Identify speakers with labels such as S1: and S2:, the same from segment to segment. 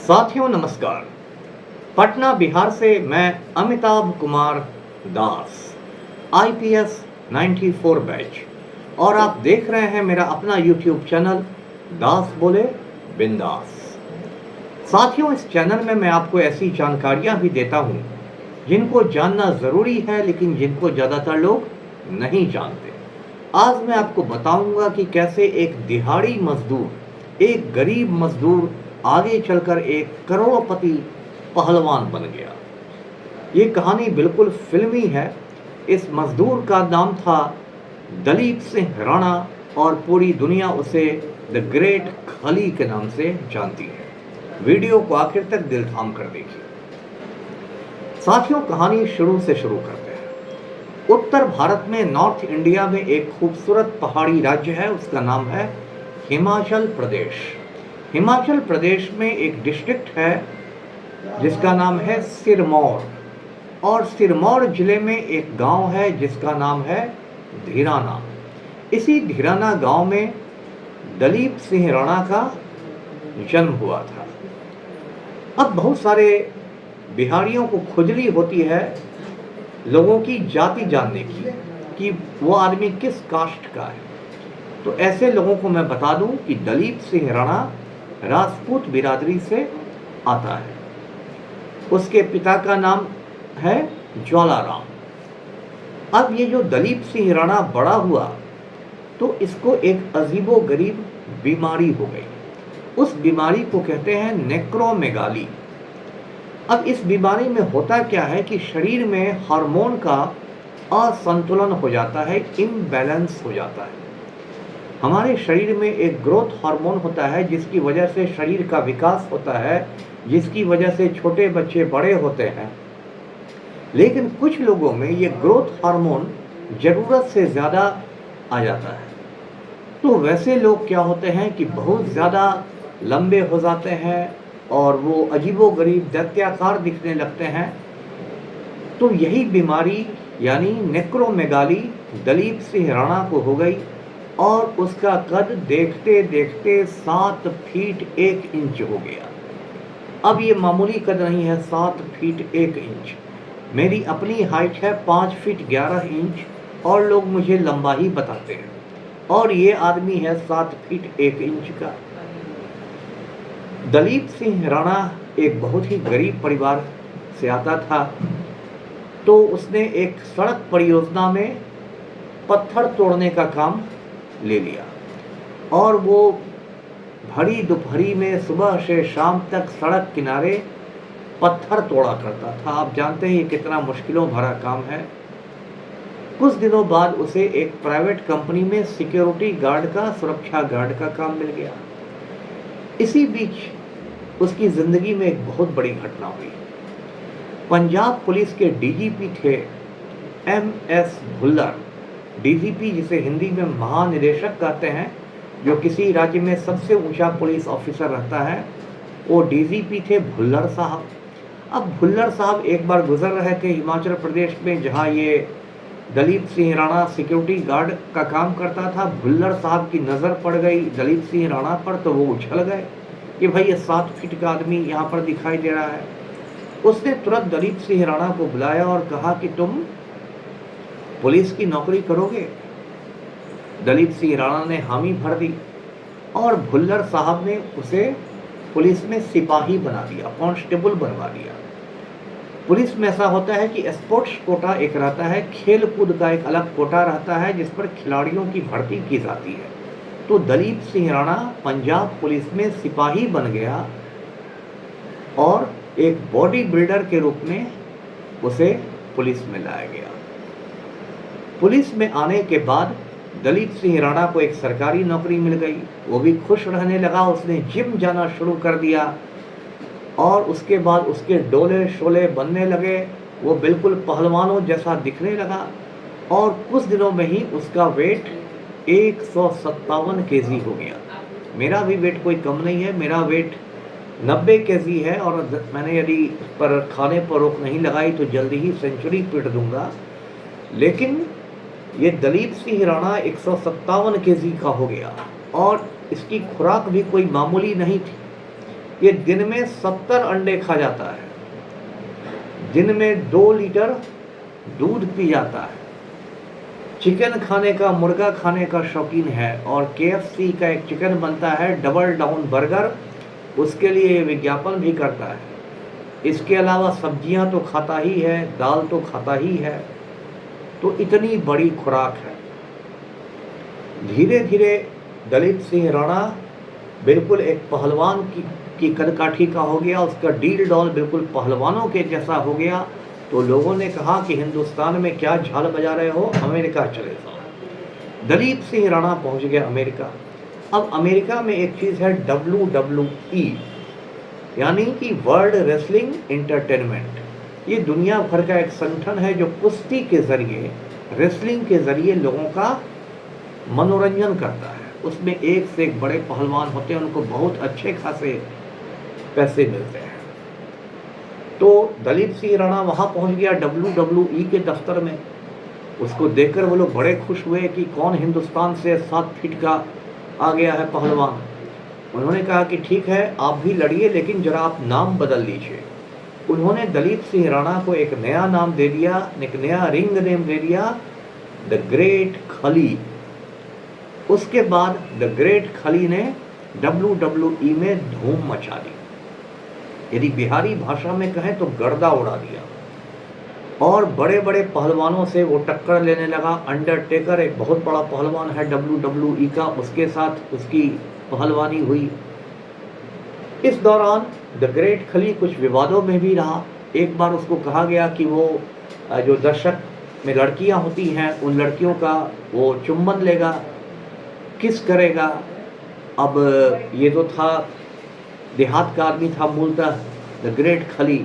S1: साथियों नमस्कार। पटना बिहार से मैं अमिताभ कुमार दास, आईपीएस 94 बैच, और आप देख रहे हैं मेरा अपना यूट्यूब चैनल दास बोले बिंदास। साथियों, इस चैनल में मैं आपको ऐसी जानकारियां भी देता हूं जिनको जानना ज़रूरी है, लेकिन जिनको ज़्यादातर लोग नहीं जानते। आज मैं आपको बताऊंगा कि कैसे एक दिहाड़ी मजदूर, एक गरीब मजदूर आगे चलकर एक करोड़पति पहलवान बन गया। ये कहानी बिल्कुल फिल्मी है। इस मजदूर का नाम था दलीप सिंह राणा और पूरी दुनिया उसे द ग्रेट खली के नाम से जानती है। वीडियो को आखिर तक दिल थाम कर देखिए। साथियों, कहानी शुरू से शुरू करते हैं। उत्तर भारत में, नॉर्थ इंडिया में एक खूबसूरत पहाड़ी राज्य है, उसका नाम है हिमाचल प्रदेश। हिमाचल प्रदेश में एक डिस्ट्रिक्ट है जिसका नाम है सिरमौर, और सिरमौर जिले में एक गांव है जिसका नाम है धीराना। इसी धीराना गांव में दलीप सिंह राणा का जन्म हुआ था। अब बहुत सारे बिहारियों को खुजली होती है लोगों की जाति जानने की कि वो आदमी किस कास्ट का है। तो ऐसे लोगों को मैं बता दूं कि दलीप सिंह राणा राजपूत बिरादरी से आता है। उसके पिता का नाम है ज्वालाराम। अब ये जो दलीप सिंह राणा बड़ा हुआ तो इसको एक अजीबो गरीब बीमारी हो गई। उस बीमारी को कहते हैं नेक्रोमेगाली। अब इस बीमारी में होता क्या है कि शरीर में हार्मोन का असंतुलन हो जाता है, इम्बैलेंस हो जाता है। हमारे शरीर में एक ग्रोथ हार्मोन होता है जिसकी वजह से शरीर का विकास होता है, जिसकी वजह से छोटे बच्चे बड़े होते हैं। लेकिन कुछ लोगों में ये ग्रोथ हार्मोन ज़रूरत से ज़्यादा आ जाता है। तो वैसे लोग क्या होते हैं कि बहुत ज़्यादा लंबे हो जाते हैं और वो अजीबोगरीब दैत्याकार दिखने लगते हैं। तो यही बीमारी यानी नेक्रोमेगाली दलीप सिंह राणा को हो गई और उसका कद देखते देखते 7 फीट 1 इंच हो गया। अब ये मामूली कद नहीं है, 7 फीट 1 इंच। मेरी अपनी हाइट है 5 फीट 11 इंच और लोग मुझे लंबा ही बताते हैं, और ये आदमी है 7 फीट 1 इंच का। दलीप सिंह राणा एक बहुत ही गरीब परिवार से आता था। तो उसने एक सड़क परियोजना में पत्थर तोड़ने का काम ले लिया और वो भरी दोपहरी में सुबह से शाम तक सड़क किनारे पत्थर तोड़ा करता था। आप जानते हैं ये कितना मुश्किलों भरा काम है। कुछ दिनों बाद उसे एक प्राइवेट कंपनी में सिक्योरिटी गार्ड का, सुरक्षा गार्ड का काम मिल गया। इसी बीच उसकी ज़िंदगी में एक बहुत बड़ी घटना हुई। पंजाब पुलिस के डीजीपी थे एमएस भुल्लर। डीजीपी जिसे हिंदी में महानिदेशक कहते हैं, जो किसी राज्य में सबसे ऊंचा पुलिस ऑफिसर रहता है, वो डीजीपी थे भुल्लर साहब। अब भुल्लर साहब एक बार गुजर रहे थे हिमाचल प्रदेश में, जहाँ ये दलीप सिंह राणा सिक्योरिटी गार्ड का काम करता था। भुल्लर साहब की नज़र पड़ गई दलीप सिंह राणा पर, तो वो उछल गए कि भाई ये 7 फीट का आदमी यहाँ पर दिखाई दे रहा है। उसने तुरंत दलीप सिंह राणा को बुलाया और कहा कि तुम पुलिस की नौकरी करोगे। दलीप सिंह राणा ने हामी भर दी और भुल्लर साहब ने उसे पुलिस में सिपाही बना दिया, कांस्टेबल बनवा दिया। पुलिस में ऐसा होता है कि स्पोर्ट्स कोटा एक रहता है, खेल कूद का एक अलग कोटा रहता है जिस पर खिलाड़ियों की भर्ती की जाती है। तो दलीप सिंह राणा पंजाब पुलिस में सिपाही बन गया और एक बॉडी बिल्डर के रूप में उसे पुलिस में लाया गया। पुलिस में आने के बाद दलीप सिंह राणा को एक सरकारी नौकरी मिल गई। वो भी खुश रहने लगा। उसने जिम जाना शुरू कर दिया और उसके बाद उसके डोले शोले बनने लगे। वो बिल्कुल पहलवानों जैसा दिखने लगा और कुछ दिनों में ही उसका वेट 157 केजी हो गया। मेरा भी वेट कोई कम नहीं है, मेरा वेट 90 केजी है और मैंने यदि पर खाने पर रोक नहीं लगाई तो जल्दी ही सेंचुरी पीट दूंगा। लेकिन ये दलीप सिंह राणा 157 केजी का हो गया और इसकी खुराक भी कोई मामूली नहीं थी। ये दिन में 70 अंडे खा जाता है, दिन में 2 लीटर दूध पी जाता है, चिकन खाने का, मुर्गा खाने का शौकीन है, और KFC का एक चिकन बनता है डबल डाउन बर्गर, उसके लिए विज्ञापन भी करता है। इसके अलावा सब्जियां तो खाता ही है, दाल तो खाता ही है। तो इतनी बड़ी खुराक है। धीरे धीरे दलीप सिंह राणा बिल्कुल एक पहलवान की कदकाठी का हो गया, उसका डील डॉल बिल्कुल पहलवानों के जैसा हो गया। तो लोगों ने कहा कि हिंदुस्तान में क्या झाल बजा रहे हो, अमेरिका चले जाओ। दलीप सिंह राणा पहुंच गया अमेरिका। अब अमेरिका में एक चीज़ है WWE, यानी कि वर्ल्ड रेसलिंग एंटरटेनमेंट। ये दुनिया भर का एक संगठन है जो कुश्ती के ज़रिए, रेसलिंग के ज़रिए लोगों का मनोरंजन करता है। उसमें एक से एक बड़े पहलवान होते हैं, उनको बहुत अच्छे खासे पैसे मिलते हैं। तो दलीप सिंह राणा वहाँ पहुँच गया WWE के दफ्तर में। उसको देखकर वो लोग बड़े खुश हुए कि कौन हिंदुस्तान से 7 फीट का आ गया है पहलवान। उन्होंने कहा कि ठीक है, आप भी लड़िए, लेकिन जरा आप नाम बदल लीजिए। उन्होंने दलीप सिंह राणा को एक नया नाम दे दिया, एक नया रिंग नेम दे दिया, द ग्रेट खली। उसके बाद द ग्रेट खली ने WWE में धूम मचा दी। यदि बिहारी भाषा में कहें तो गर्दा उड़ा दिया, और बड़े बड़े पहलवानों से वो टक्कर लेने लगा। अंडरटेकर एक बहुत बड़ा पहलवान है WWE का, उसके साथ उसकी पहलवानी हुई। इस दौरान द ग्रेट खली कुछ विवादों में भी रहा। एक बार उसको कहा गया कि वो जो दर्शक में लड़कियां होती हैं, उन लड़कियों का वो चुम्बन लेगा, किस करेगा। अब ये तो था, देहात का आदमी था मूलतः द ग्रेट खली,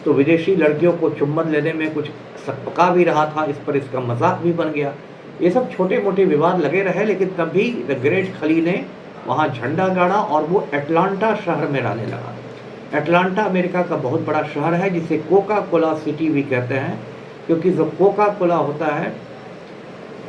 S1: तो विदेशी लड़कियों को चुम्बन लेने में कुछ सकपका भी रहा था। इस पर इसका मजाक भी बन गया। ये सब छोटे मोटे विवाद लगे रहे, लेकिन तब भी द ग्रेट खली ने वहाँ झंडा गाड़ा और वो एटलांटा शहर में रहने लगा। एटलांटा अमेरिका का बहुत बड़ा शहर है, जिसे कोका कोला सिटी भी कहते हैं, क्योंकि जो कोका कोला होता है,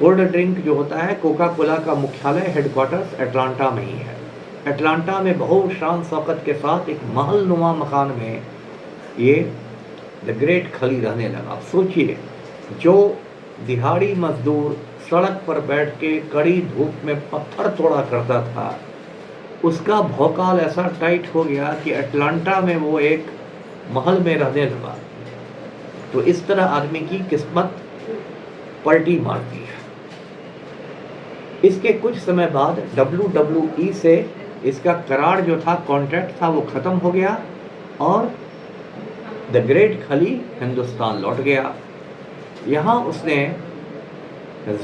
S1: कोल्ड ड्रिंक जो होता है, कोका कोला का मुख्यालय, हेडक्वार्टर्स एटलांटा में ही है। एटलांटा में बहुत शान शौकत के साथ एक महलनुमा मकान में ये द ग्रेट खली रहने लगा। सोचिए, जो दिहाड़ी मजदूर सड़क पर बैठ के कड़ी धूप में पत्थर तोड़ा करता था, उसका भौकाल ऐसा टाइट हो गया कि एटलांटा में वो एक महल में रहने लगा। तो इस तरह आदमी की किस्मत पलटी मारती है। इसके कुछ समय बाद WWE से इसका करार जो था, कॉन्ट्रैक्ट था, वो ख़त्म हो गया और द ग्रेट खली हिंदुस्तान लौट गया। यहाँ उसने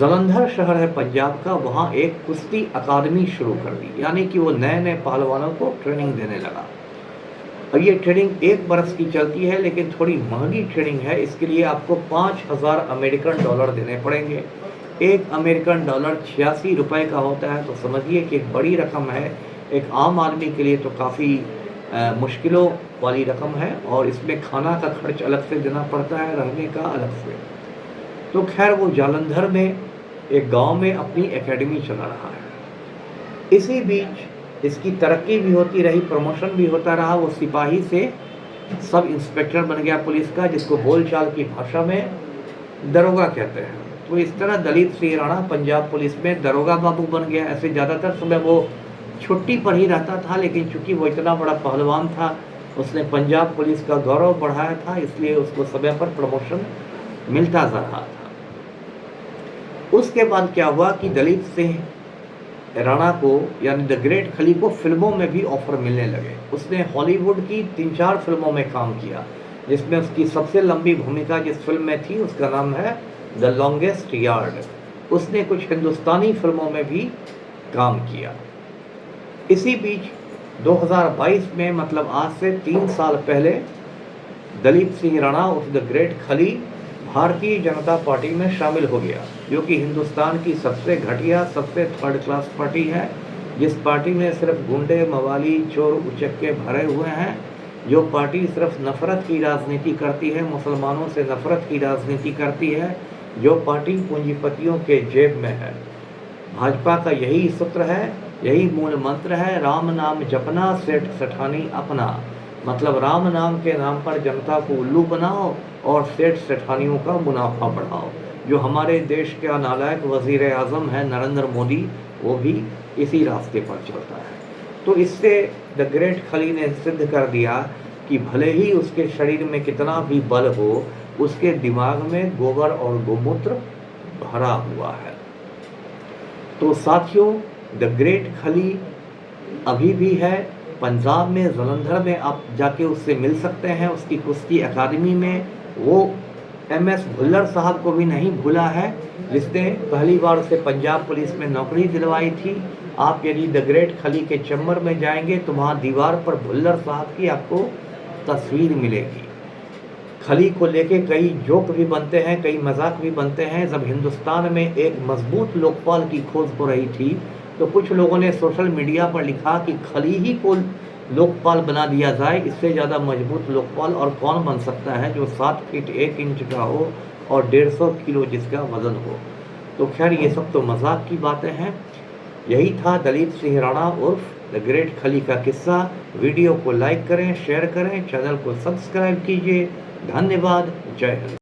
S1: जलंधर शहर है पंजाब का, वहाँ एक कुश्ती अकादमी शुरू कर दी, यानी कि वो नए नए पहलवानों को ट्रेनिंग देने लगा। अब ये ट्रेनिंग 1 बरस की चलती है, लेकिन थोड़ी महंगी ट्रेनिंग है। इसके लिए आपको $5000 अमेरिकन डॉलर देने पड़ेंगे। एक अमेरिकन डॉलर 86 रुपये का होता है, तो समझिए कि एक बड़ी रकम है। एक आम आदमी के लिए तो काफ़ी मुश्किलों वाली रकम है, और इसमें खाना का खर्च अलग से देना पड़ता है, रहने का अलग से। तो खैर, वो जालंधर में एक गांव में अपनी एकेडमी चला रहा है। इसी बीच इसकी तरक्की भी होती रही, प्रमोशन भी होता रहा। वो सिपाही से सब इंस्पेक्टर बन गया पुलिस का, जिसको बोलचाल की भाषा में दरोगा कहते हैं। तो इस तरह दलीप सिंह राणा पंजाब पुलिस में दरोगा बाबू बन गया। ऐसे ज़्यादातर समय वो छुट्टी पर ही रहता था, लेकिन चूंकि वो इतना बड़ा पहलवान था, उसने पंजाब पुलिस का गौरव बढ़ाया था, इसलिए उसको समय पर प्रमोशन मिलता जा रहा था। उसके बाद क्या हुआ कि दलीप सिंह राणा को, यानी द ग्रेट खली को, फिल्मों में भी ऑफर मिलने लगे। उसने हॉलीवुड की 3-4 फिल्मों में काम किया, जिसमें उसकी सबसे लंबी भूमिका जिस फिल्म में थी उसका नाम है द लॉन्गेस्ट यार्ड। उसने कुछ हिंदुस्तानी फिल्मों में भी काम किया। इसी बीच 2022 में, मतलब आज से 3 साल पहले, दलीप सिंह राणा उस द ग्रेट खली भारतीय जनता पार्टी में शामिल हो गया, जो कि हिंदुस्तान की सबसे घटिया, सबसे थर्ड क्लास पार्टी है, जिस पार्टी में सिर्फ गुंडे, मवाली, चोर उचक्के भरे हुए हैं, जो पार्टी सिर्फ नफरत की राजनीति करती है, मुसलमानों से नफरत की राजनीति करती है, जो पार्टी पूंजीपतियों के जेब में है। भाजपा का यही सूत्र है यही मूल मंत्र है, राम नाम जपना सेठ सेठानी अपना। मतलब राम नाम के नाम पर जनता को उल्लू बनाओ और सेठ सेठानियों का मुनाफा बढ़ाओ। जो हमारे देश का नालायक वज़ीर आज़म है नरेंद्र मोदी, वो भी इसी रास्ते पर चलता है। तो इससे द ग्रेट खली ने सिद्ध कर दिया कि भले ही उसके शरीर में कितना भी बल हो, उसके दिमाग में गोबर और गोमूत्र भरा हुआ है। तो साथियों, द ग्रेट खली अभी भी है पंजाब में, जलंधर में। आप जाके उससे मिल सकते हैं, उसकी कुश्ती अकादमी में। वो MS भुल्लर साहब को भी नहीं भूला है, जिसने पहली बार उसे पंजाब पुलिस में नौकरी दिलवाई थी। आप यदि द ग्रेट खली के चैम्बर में जाएंगे तो वहाँ दीवार पर भुल्लर साहब की आपको तस्वीर मिलेगी। खली को लेके कई जोक भी बनते हैं, कई मजाक भी बनते हैं। जब हिंदुस्तान में एक मजबूत लोकपाल की खोज हो रही थी, तो कुछ लोगों ने सोशल मीडिया पर लिखा कि खली ही को लोकपाल बना दिया जाए, इससे ज़्यादा मजबूत लोकपाल और कौन बन सकता है जो 7 फीट 1 इंच का हो और 150 किलो जिसका वजन हो। तो खैर, ये सब तो मजाक की बातें हैं। यही था दलीप सिंह राणा उर्फ द ग्रेट खली का किस्सा। वीडियो को लाइक करें, शेयर करें, चैनल को सब्सक्राइब कीजिए। धन्यवाद। जय हिंद।